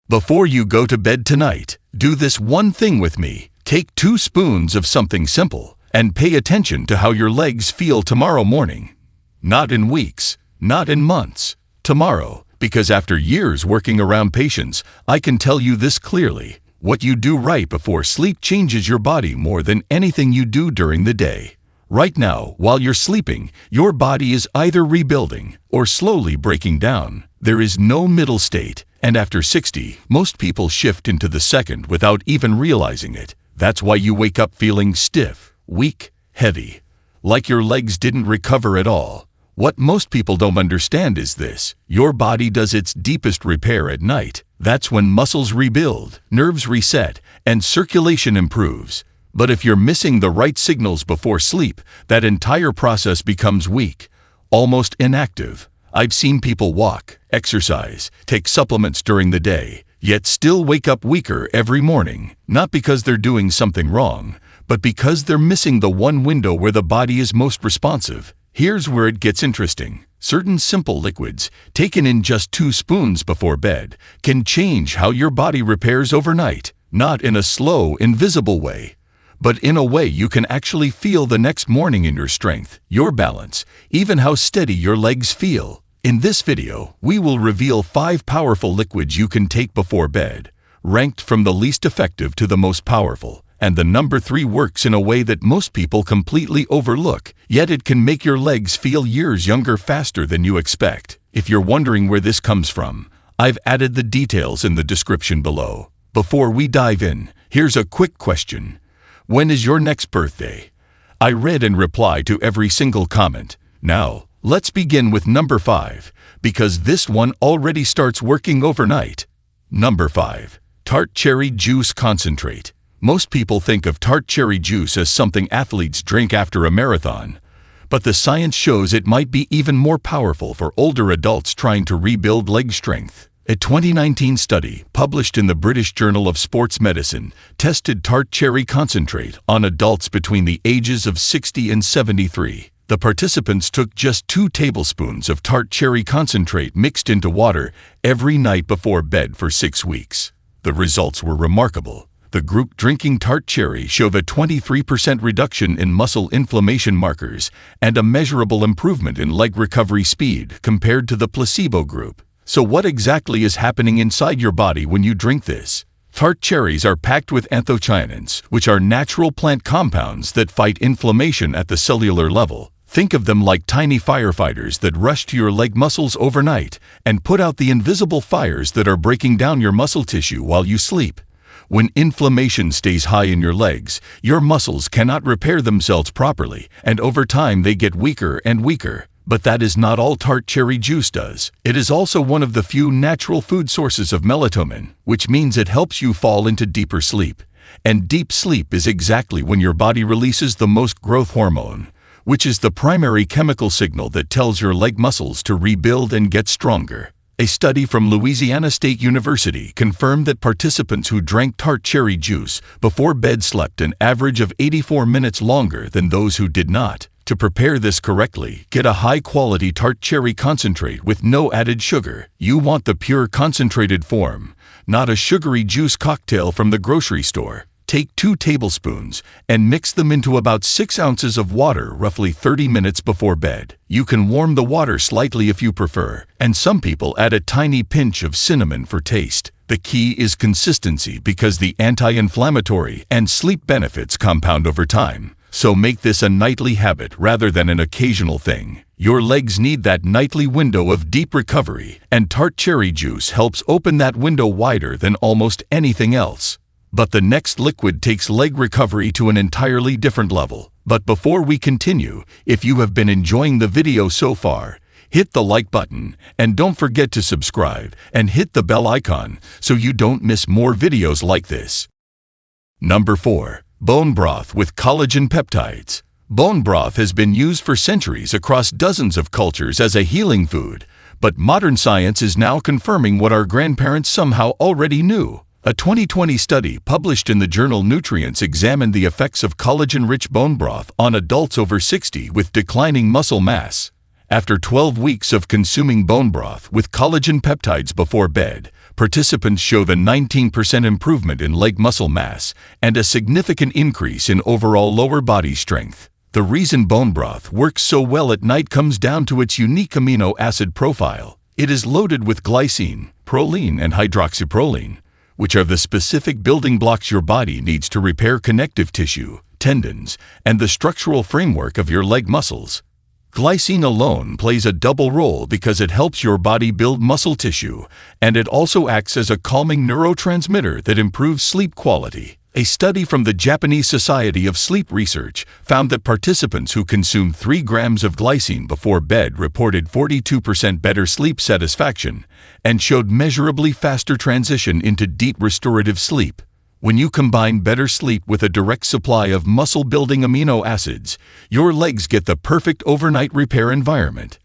Before you go to bed tonight, do this one thing with me. Take 2 spoons of something simple and pay attention to how your legs feel tomorrow morning. Not in weeks, not in months. Tomorrow, because after years working around patients, I can tell you this clearly. What you do right before sleep changes your body more than anything you do during the day. Right now, while you're sleeping, your body is either rebuilding or slowly breaking down. There is no middle state, and after 60, most people shift into the second without even realizing it. That's why you wake up feeling stiff, weak, heavy, like your legs didn't recover at all. What most people don't understand is this: your body does its deepest repair at night. That's when muscles rebuild, nerves reset, and circulation improves. But if you're missing the right signals before sleep, that entire process becomes weak, almost inactive. I've seen people walk, exercise, take supplements during the day, yet still wake up weaker every morning, not because they're doing something wrong, but because they're missing the one window where the body is most responsive. Here's where it gets interesting. Certain simple liquids, taken in just 2 spoons before bed, can change how your body repairs overnight, not in a slow, invisible way, but in a way you can actually feel the next morning in your strength, your balance, even how steady your legs feel. In this video, we will reveal 5 powerful liquids you can take before bed, ranked from the least effective to the most powerful. And the number 3 works in a way that most people completely overlook, yet it can make your legs feel years younger faster than you expect. If you're wondering where this comes from, I've added the details in the description below. Before we dive in, here's a quick question. When is your next birthday? I read and reply to every single comment. Now, let's begin with number 5, because this one already starts working overnight. Number 5. Tart Cherry Juice Concentrate. Most people think of tart cherry juice as something athletes drink after a marathon, but the science shows it might be even more powerful for older adults trying to rebuild leg strength. A 2019 study, published in the British Journal of Sports Medicine, tested tart cherry concentrate on adults between the ages of 60 and 73. The participants took just 2 tablespoons of tart cherry concentrate mixed into water every night before bed for 6 weeks. The results were remarkable. The group drinking tart cherry showed a 23% reduction in muscle inflammation markers and a measurable improvement in leg recovery speed compared to the placebo group. So what exactly is happening inside your body when you drink this? Tart cherries are packed with anthocyanins, which are natural plant compounds that fight inflammation at the cellular level. Think of them like tiny firefighters that rush to your leg muscles overnight and put out the invisible fires that are breaking down your muscle tissue while you sleep. When inflammation stays high in your legs, your muscles cannot repair themselves properly, and over time they get weaker and weaker. But that is not all tart cherry juice does. It is also one of the few natural food sources of melatonin, which means it helps you fall into deeper sleep. And deep sleep is exactly when your body releases the most growth hormone, which is the primary chemical signal that tells your leg muscles to rebuild and get stronger. A study from Louisiana State University confirmed that participants who drank tart cherry juice before bed slept an average of 84 minutes longer than those who did not. To prepare this correctly, get a high-quality tart cherry concentrate with no added sugar. You want the pure concentrated form, not a sugary juice cocktail from the grocery store. Take 2 tablespoons and mix them into about 6 ounces of water roughly 30 minutes before bed. You can warm the water slightly if you prefer, and some people add a tiny pinch of cinnamon for taste. The key is consistency because the anti-inflammatory and sleep benefits compound over time. So make this a nightly habit rather than an occasional thing. Your legs need that nightly window of deep recovery, and tart cherry juice helps open that window wider than almost anything else. But the next liquid takes leg recovery to an entirely different level. But before we continue, if you have been enjoying the video so far, hit the like button and don't forget to subscribe and hit the bell icon so you don't miss more videos like this. Number 4. Bone broth with collagen peptides. Bone broth has been used for centuries across dozens of cultures as a healing food, but modern science is now confirming what our grandparents somehow already knew. A 2020 study published in the journal Nutrients examined the effects of collagen-rich bone broth on adults over 60 with declining muscle mass. After 12 weeks of consuming bone broth with collagen peptides before bed, participants show the 19% improvement in leg muscle mass and a significant increase in overall lower body strength. The reason bone broth works so well at night comes down to its unique amino acid profile. It is loaded with glycine, proline, and hydroxyproline, which are the specific building blocks your body needs to repair connective tissue, tendons, and the structural framework of your leg muscles. Glycine alone plays a double role because it helps your body build muscle tissue, and it also acts as a calming neurotransmitter that improves sleep quality. A study from the Japanese Society of Sleep Research found that participants who consumed 3 grams of glycine before bed reported 42% better sleep satisfaction and showed measurably faster transition into deep restorative sleep. When you combine better sleep with a direct supply of muscle-building amino acids, your legs get the perfect overnight repair environment.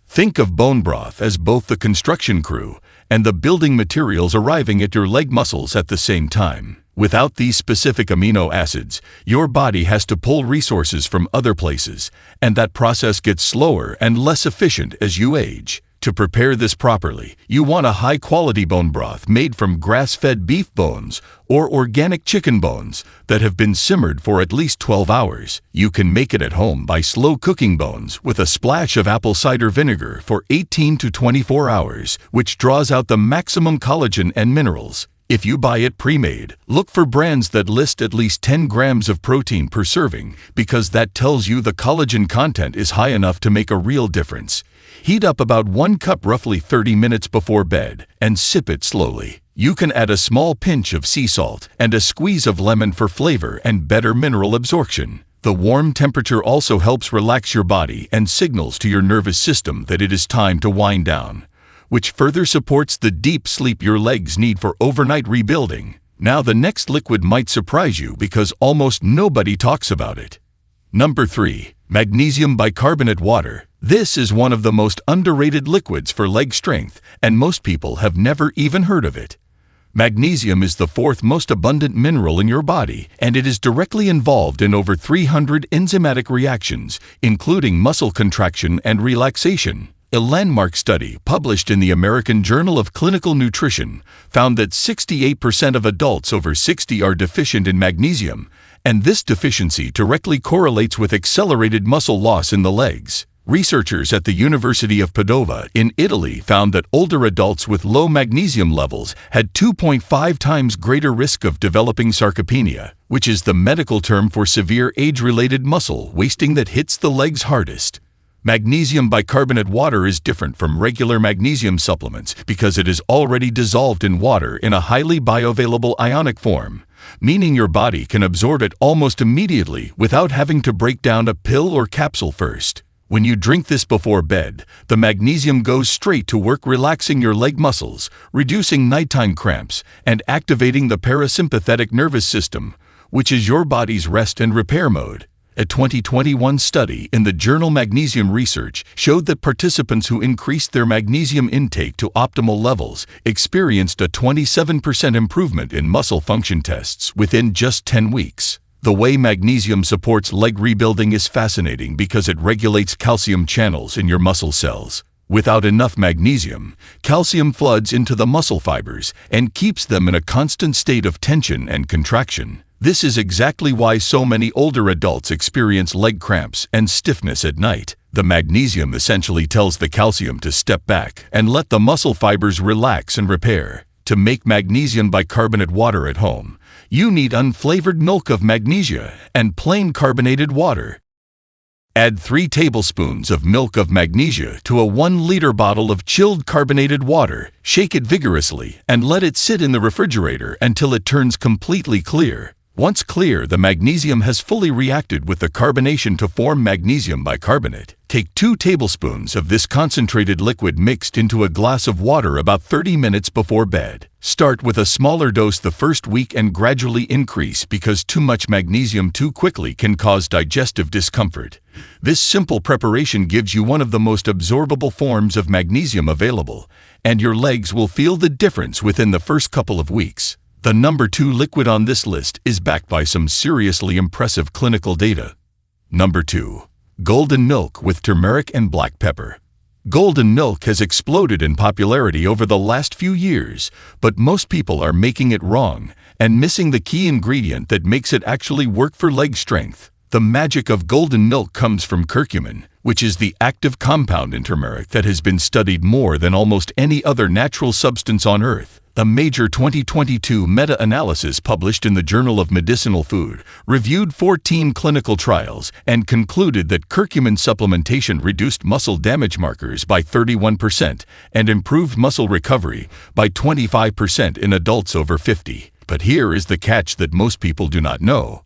Think of bone broth as both the construction crew and the building materials arriving at your leg muscles at the same time. Without these specific amino acids, your body has to pull resources from other places, and that process gets slower and less efficient as you age. To prepare this properly, you want a high-quality bone broth made from grass-fed beef bones or organic chicken bones that have been simmered for at least 12 hours. You can make it at home by slow-cooking bones with a splash of apple cider vinegar for 18 to 24 hours, which draws out the maximum collagen and minerals. If you buy it pre-made, look for brands that list at least 10 grams of protein per serving because that tells you the collagen content is high enough to make a real difference. Heat up about 1 cup roughly 30 minutes before bed and sip it slowly. You can add a small pinch of sea salt and a squeeze of lemon for flavor and better mineral absorption. The warm temperature also helps relax your body and signals to your nervous system that it is time to wind down, which further supports the deep sleep your legs need for overnight rebuilding. Now the next liquid might surprise you because almost nobody talks about it. Number 3. Magnesium bicarbonate water. This is one of the most underrated liquids for leg strength, and most people have never even heard of it. Magnesium is the 4th most abundant mineral in your body, and it is directly involved in over 300 enzymatic reactions, including muscle contraction and relaxation. A landmark study published in the American Journal of Clinical Nutrition found that 68% of adults over 60 are deficient in magnesium, and this deficiency directly correlates with accelerated muscle loss in the legs. Researchers at the University of Padova in Italy found that older adults with low magnesium levels had 2.5 times greater risk of developing sarcopenia, which is the medical term for severe age-related muscle wasting that hits the legs hardest. Magnesium bicarbonate water is different from regular magnesium supplements because it is already dissolved in water in a highly bioavailable ionic form, meaning your body can absorb it almost immediately without having to break down a pill or capsule first. When you drink this before bed, the magnesium goes straight to work relaxing your leg muscles, reducing nighttime cramps, and activating the parasympathetic nervous system, which is your body's rest and repair mode. A 2021 study in the journal Magnesium Research showed that participants who increased their magnesium intake to optimal levels experienced a 27% improvement in muscle function tests within just 10 weeks. The way magnesium supports leg rebuilding is fascinating because it regulates calcium channels in your muscle cells. Without enough magnesium, calcium floods into the muscle fibers and keeps them in a constant state of tension and contraction. This is exactly why so many older adults experience leg cramps and stiffness at night. The magnesium essentially tells the calcium to step back and let the muscle fibers relax and repair. To make magnesium bicarbonate water at home, you need unflavored milk of magnesia and plain carbonated water. Add 3 tablespoons of milk of magnesia to a 1-liter bottle of chilled carbonated water, shake it vigorously, and let it sit in the refrigerator until it turns completely clear. Once clear, the magnesium has fully reacted with the carbonation to form magnesium bicarbonate. Take 2 tablespoons of this concentrated liquid mixed into a glass of water about 30 minutes before bed. Start with a smaller dose the first week and gradually increase because too much magnesium too quickly can cause digestive discomfort. This simple preparation gives you one of the most absorbable forms of magnesium available, and your legs will feel the difference within the first couple of weeks. The number 2 liquid on this list is backed by some seriously impressive clinical data. Number 2. Golden milk with turmeric and black pepper. Golden milk has exploded in popularity over the last few years, but most people are making it wrong and missing the key ingredient that makes it actually work for leg strength. The magic of golden milk comes from curcumin, which is the active compound in turmeric that has been studied more than almost any other natural substance on Earth. A major 2022 meta-analysis published in the Journal of Medicinal Food reviewed 14 clinical trials and concluded that curcumin supplementation reduced muscle damage markers by 31% and improved muscle recovery by 25% in adults over 50. But here is the catch that most people do not know.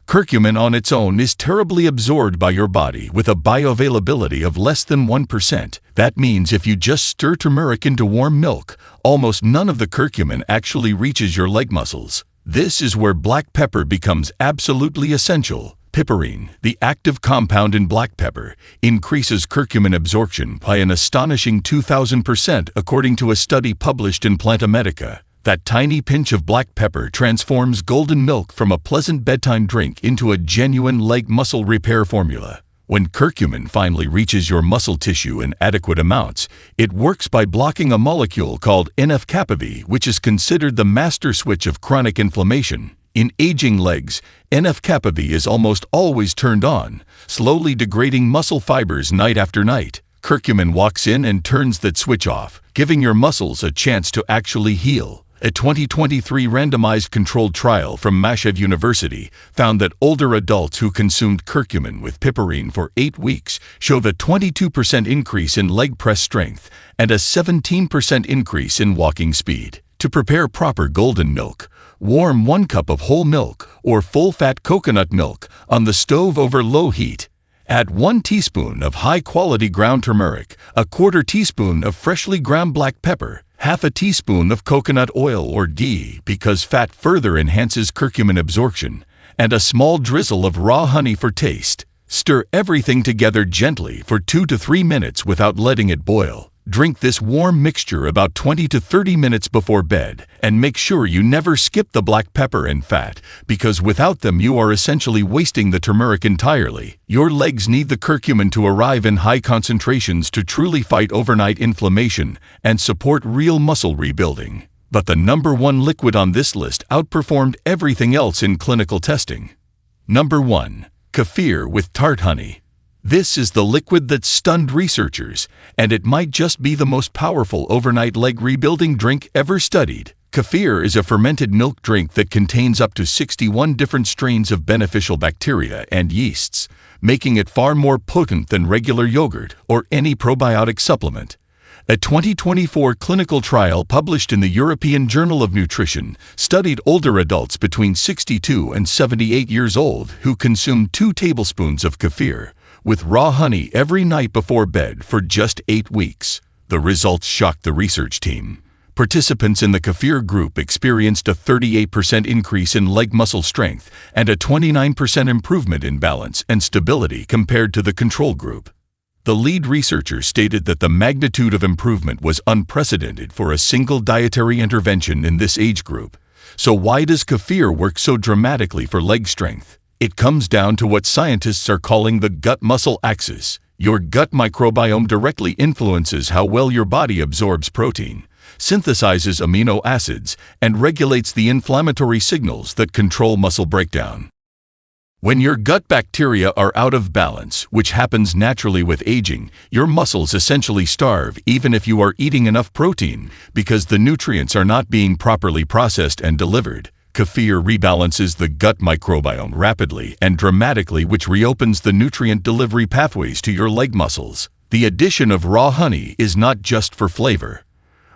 Curcumin on its own is terribly absorbed by your body with a bioavailability of less than 1%. That means if you just stir turmeric into warm milk, almost none of the curcumin actually reaches your leg muscles. This is where black pepper becomes absolutely essential. Piperine, the active compound in black pepper, increases curcumin absorption by an astonishing 2,000% according to a study published in Plantamedica. That tiny pinch of black pepper transforms golden milk from a pleasant bedtime drink into a genuine leg muscle repair formula. When curcumin finally reaches your muscle tissue in adequate amounts, it works by blocking a molecule called NF-kappa, which is considered the master switch of chronic inflammation. In aging legs, NF-kappa is almost always turned on, slowly degrading muscle fibers night after night. Curcumin walks in and turns that switch off, giving your muscles a chance to actually heal. A 2023 randomized controlled trial from Mashev University found that older adults who consumed curcumin with piperine for 8 weeks showed a 22% increase in leg press strength and a 17% increase in walking speed. To prepare proper golden milk, warm 1 cup of whole milk or full-fat coconut milk on the stove over low heat. Add 1 teaspoon of high-quality ground turmeric, a 1/4 teaspoon of freshly ground black pepper, half a teaspoon of coconut oil or ghee because fat further enhances curcumin absorption, and a small drizzle of raw honey for taste. Stir everything together gently for 2 to 3 minutes without letting it boil. Drink this warm mixture about 20 to 30 minutes before bed, and make sure you never skip the black pepper and fat, because without them you are essentially wasting the turmeric entirely. Your legs need the curcumin to arrive in high concentrations to truly fight overnight inflammation and support real muscle rebuilding. But the number 1 liquid on this list outperformed everything else in clinical testing. Number 1. Kefir with tart honey. This is the liquid that stunned researchers, and it might just be the most powerful overnight leg rebuilding drink ever studied. Kefir is a fermented milk drink that contains up to 61 different strains of beneficial bacteria and yeasts, making it far more potent than regular yogurt or any probiotic supplement. A 2024 clinical trial published in the European Journal of Nutrition studied older adults between 62 and 78 years old who consumed 2 tablespoons of kefir with raw honey every night before bed for just 8 weeks. The results shocked the research team. Participants in the kefir group experienced a 38% increase in leg muscle strength and a 29% improvement in balance and stability compared to the control group. The lead researcher stated that the magnitude of improvement was unprecedented for a single dietary intervention in this age group. So why does kefir work so dramatically for leg strength? It comes down to what scientists are calling the gut-muscle axis. Your gut microbiome directly influences how well your body absorbs protein, synthesizes amino acids, and regulates the inflammatory signals that control muscle breakdown. When your gut bacteria are out of balance, which happens naturally with aging, your muscles essentially starve even if you are eating enough protein because the nutrients are not being properly processed and delivered. Kefir rebalances the gut microbiome rapidly and dramatically, which reopens the nutrient delivery pathways to your leg muscles. The addition of raw honey is not just for flavor.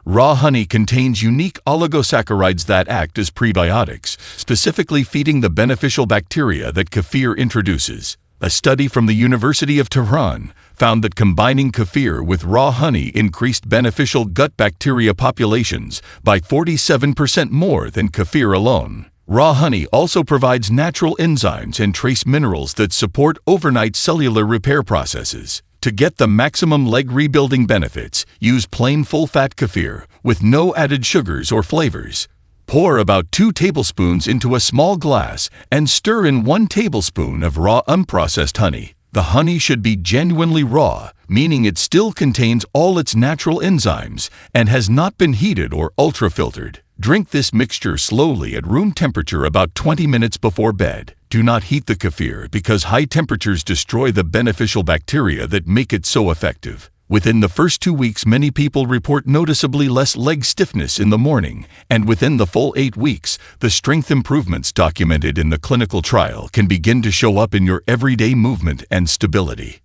Raw honey contains unique oligosaccharides that act as prebiotics, specifically feeding the beneficial bacteria that kefir introduces. A study from the University of Tehran found that combining kefir with raw honey increased beneficial gut bacteria populations by 47% more than kefir alone. Raw honey also provides natural enzymes and trace minerals that support overnight cellular repair processes. To get the maximum leg rebuilding benefits, use plain full-fat kefir with no added sugars or flavors. Pour about 2 tablespoons into a small glass and stir in 1 tablespoon of raw unprocessed honey. The honey should be genuinely raw, meaning it still contains all its natural enzymes and has not been heated or ultra-filtered. Drink this mixture slowly at room temperature about 20 minutes before bed. Do not heat the kefir because high temperatures destroy the beneficial bacteria that make it so effective. Within the first 2 weeks, many people report noticeably less leg stiffness in the morning, and within the full 8 weeks, the strength improvements documented in the clinical trial can begin to show up in your everyday movement and stability.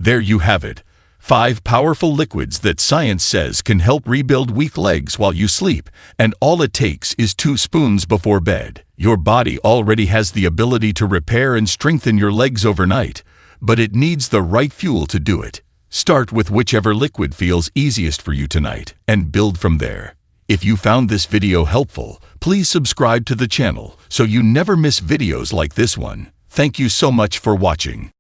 There you have it. 5 powerful liquids that science says can help rebuild weak legs while you sleep, and all it takes is 2 spoons before bed. Your body already has the ability to repair and strengthen your legs overnight, but it needs the right fuel to do it. Start with whichever liquid feels easiest for you tonight and build from there. If you found this video helpful, please subscribe to the channel so you never miss videos like this one. Thank you so much for watching.